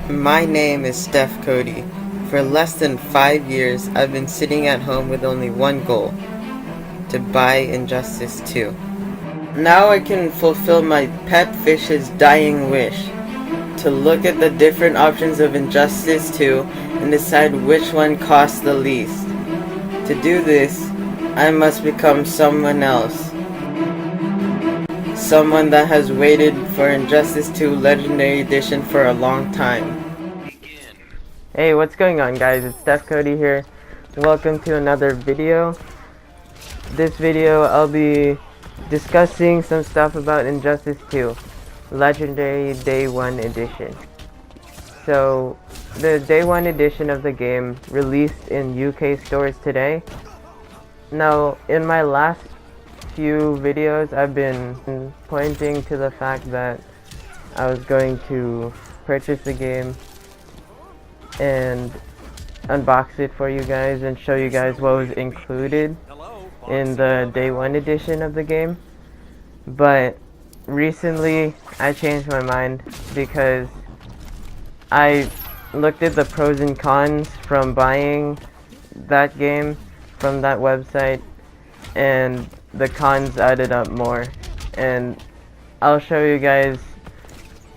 My name is Steph Cody. For less than 5 years, I've been sitting at home with only one goal: to buy Injustice 2. Now I can fulfill my pet fish's dying wish: to look at the different options of Injustice 2 and decide which one costs the least. To do this, I must become someone else. Someone that has waited for Injustice 2 Legendary Edition for a long time. Hey, what's going on, guys? It's Steph Cody here. Welcome to another video. This video I'll be discussing some stuff about Injustice 2 Legendary Day 1 Edition. So, the Day 1 edition of the game released in UK stores today. Now, in my last few videos, I've been pointing to the fact that I was going to purchase the game and unbox it for you guys and show you guys what was included in the Day 1 edition of the game. But recently I changed my mind because I looked at the pros and cons from buying that game from that website, and the cons added up more, and I'll show you guys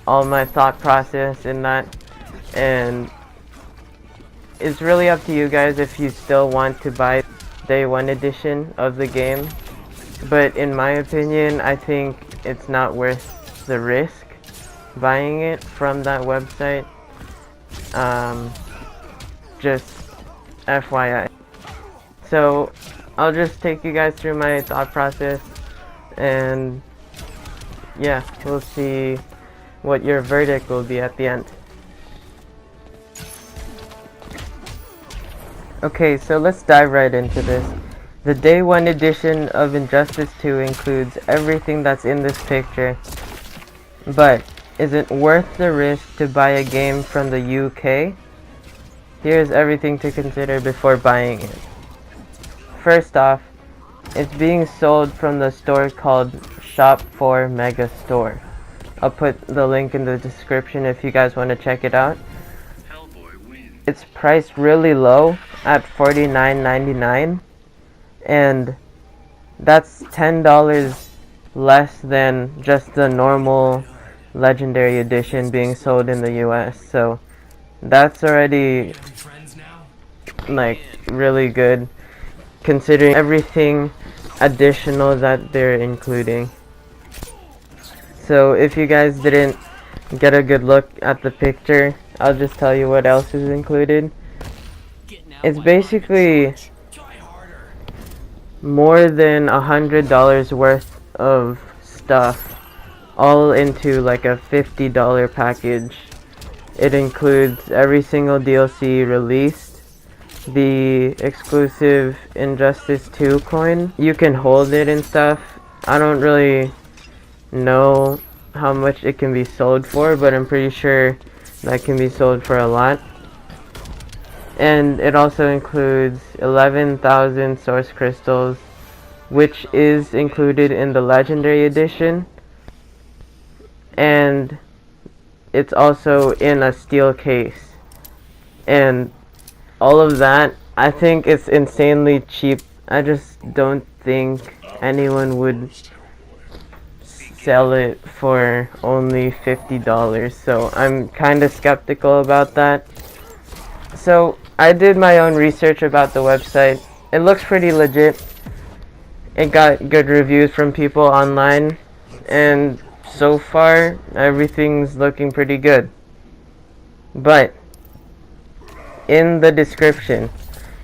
all my thought process in that. And it's really up to you guys if you still want to buy Day 1 edition of the game, but in my opinion, I think it's not worth the risk buying it from that website. Just FYI. So I'll just take you guys through my thought process, and yeah, we'll see what your verdict will be at the end. Okay, so let's dive right into this. The Day 1 edition of Injustice 2 includes everything that's in this picture, but is it worth the risk to buy a game from the UK? Here's everything to consider before buying it. First off, it's being sold from the store called Shop4 Mega Store. I'll put the link in the description if you guys want to check it out. It's priced really low at $49.99, and that's $10 less than just the normal Legendary Edition being sold in the US. So that's already like really good considering everything additional that they're including. So if you guys didn't get a good look at the picture, I'll just tell you what else is included. It's basically more than $100 worth of stuff all into like a $50 package. It includes every single DLC released, the exclusive Injustice 2 coin. You can hold it and stuff. I don't really know how much it can be sold for, but I'm pretty sure that can be sold for a lot. And it also includes 11,000 source crystals, which is included in the Legendary Edition, and it's also in a steel case. And all of that, I think it's insanely cheap. I just don't think anyone would sell it for only $50, so I'm kind of skeptical about that. So I did my own research about the website. It looks pretty legit. It got good reviews from people online, and so far everything's looking pretty good. But in the description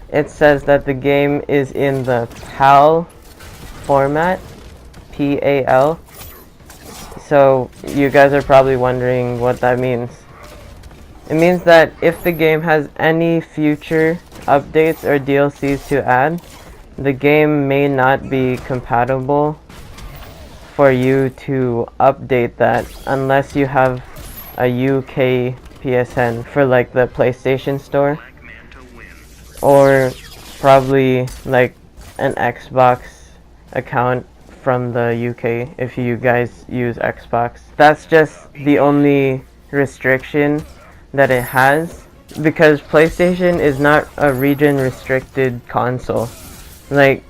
it says that the game is in the PAL format, PAL. So you guys are probably wondering what that means. It means that if the game has any future updates or DLCs to add, the game may not be compatible for you to update that unless you have a UK PSN for like the PlayStation Store, or probably like an Xbox account from the UK if you guys use Xbox. That's just the only restriction that it has, because PlayStation is not a region restricted console. Like,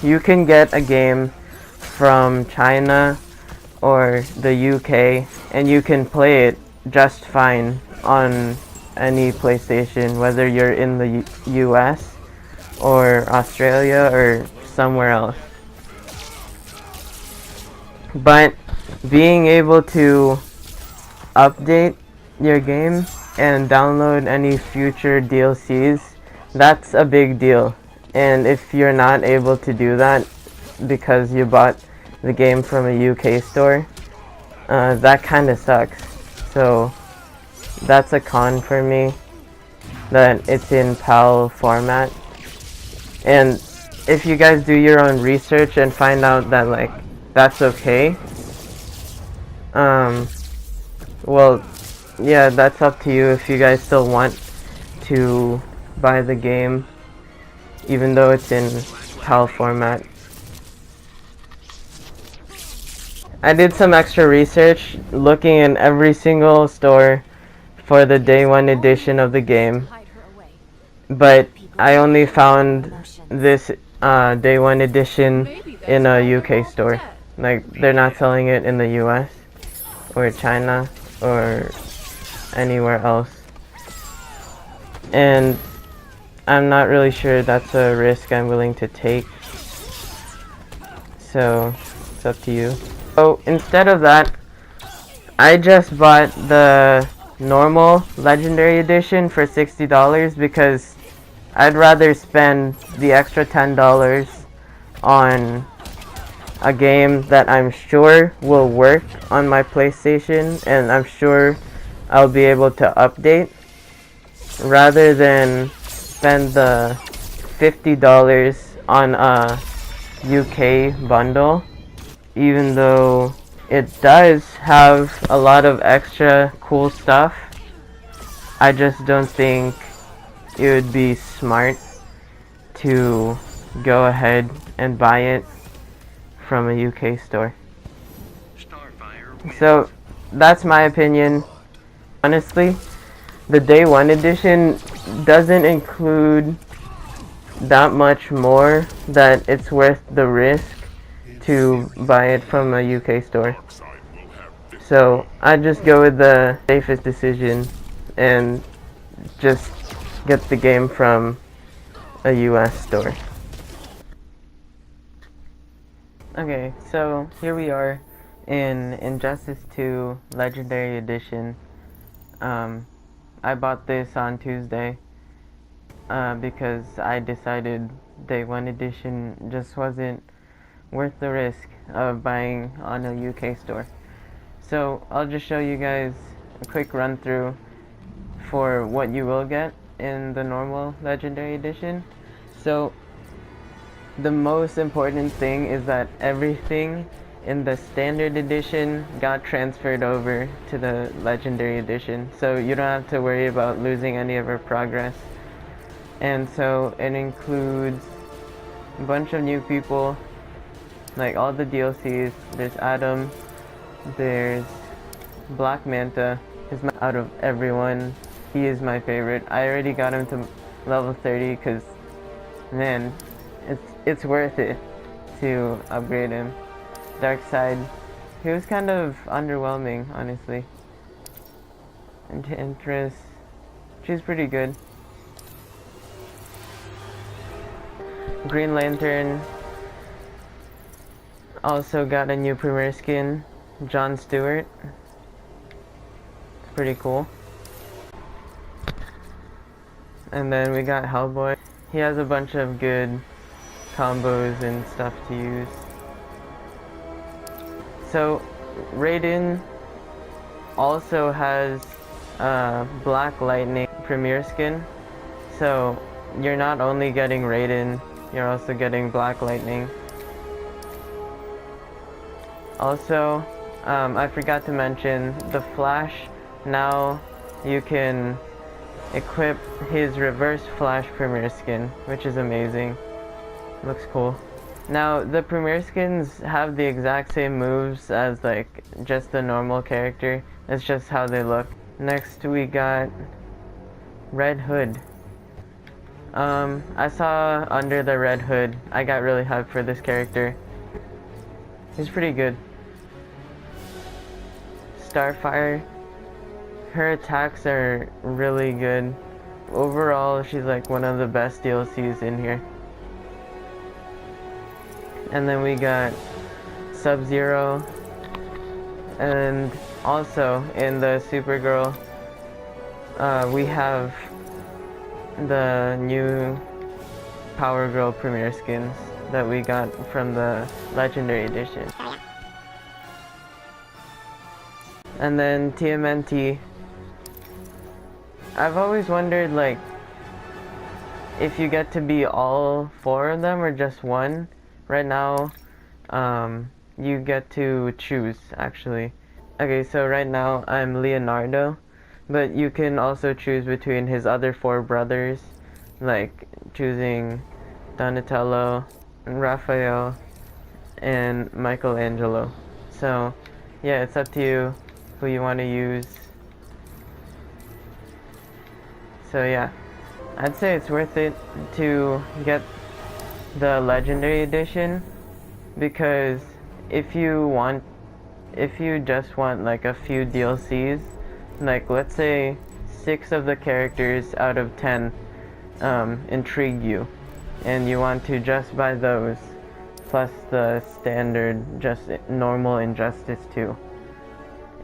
you can get a game from China or the UK and you can play it just fine on any PlayStation, whether you're in the US or Australia or somewhere else. But being able to update your game and download any future DLCs, that's a big deal. And if you're not able to do that because you bought the game from a UK store, that kind of sucks. So that's a con for me, that it's in PAL format. And if you guys do your own research and find out that like that's okay, well, yeah, that's up to you if you guys still want to buy the game even though it's in PAL format. I did some extra research looking in every single store for the day one edition of the game, but I only found this day one edition in a UK store. Like, they're not selling it in the US or China or anywhere else, and I'm not really sure that's a risk I'm willing to take, so it's up to you. So instead of that, I just bought the normal Legendary Edition for $60 because I'd rather spend the extra $10 on a game that I'm sure will work on my PlayStation and I'm sure I'll be able to update, rather than spend the $50 on a UK bundle. Even though it does have a lot of extra cool stuff, I just don't think it would be smart to go ahead and buy it from a UK store. So that's my opinion. Honestly, the day one edition doesn't include that much more that it's worth the risk to buy it from a UK store. So I just go with the safest decision and just get the game from a US store. Okay, so here we are in Injustice 2 Legendary Edition. I bought this on Tuesday because I decided Day 1 Edition just wasn't worth the risk of buying on a UK store. So I'll just show you guys a quick run through for what you will get in the normal Legendary Edition. So the most important thing is that everything in the Standard Edition got transferred over to the Legendary Edition, so you don't have to worry about losing any of our progress. And so it includes a bunch of new people, like all the DLCs. There's Adam, there's Black Manta. Out of everyone, he is my favorite. I already got him to level 30 because, man, it's worth it to upgrade him. Darkseid, he was kind of underwhelming, honestly. Enchantress, she's pretty good. Green Lantern also got a new premiere skin, John Stewart. It's pretty cool. And then we got Hellboy. He has a bunch of good combos and stuff to use. So Raiden also has Black Lightning premiere skin, so you're not only getting Raiden, you're also getting Black Lightning. Also, I forgot to mention the Flash. Now you can equip his Reverse Flash premiere skin, which is amazing. Looks cool. Now the premiere skins have the exact same moves as like just the normal character. It's just how they look. Next we got Red Hood. I saw Under the Red Hood. I got really hyped for this character. He's pretty good. Starfire. Her attacks are really good. Overall, she's like one of the best DLCs in here. And then we got Sub-Zero. And also in the Supergirl, we have the new Power Girl Premier skins that we got from the Legendary Edition. And then TMNT. I've always wondered, like, if you get to be all 4 of them or just one. Right now, you get to choose, actually. Okay, so right now I'm Leonardo, but you can also choose between his other 4 brothers, like choosing Donatello, Raphael, and Michelangelo. So yeah, it's up to you who you want to use. So yeah, I'd say it's worth it to get the Legendary Edition, because if you just want like a few DLCs, like let's say 6 of the characters out of 10 intrigue you, and you want to just buy those, plus the standard just normal Injustice 2.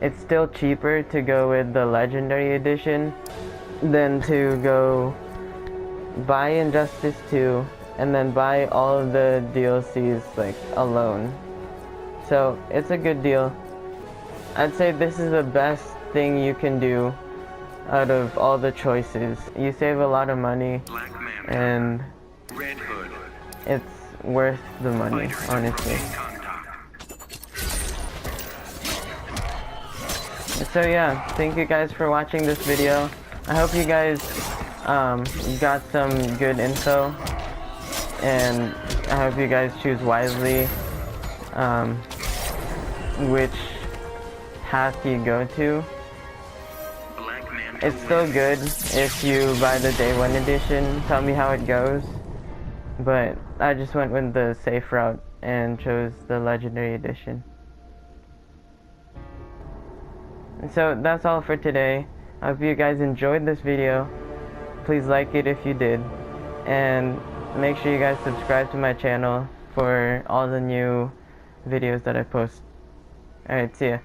It's still cheaper to go with the Legendary Edition than to go buy Injustice 2 and then buy all of the DLCs like alone. So it's a good deal. I'd say this is the best thing you can do out of all the choices. You save a lot of money and it's worth the money, honestly. So yeah, thank you guys for watching this video. I hope you guys got some good info, and I hope you guys choose wisely which path you go to. It's still good if you buy the Day 1 edition. Tell me how it goes, but I just went with the safe route and chose the Legendary Edition. So that's all for today. I hope you guys enjoyed this video. Please like it if you did, and make sure you guys subscribe to my channel for all the new videos that I post. Alright, see ya.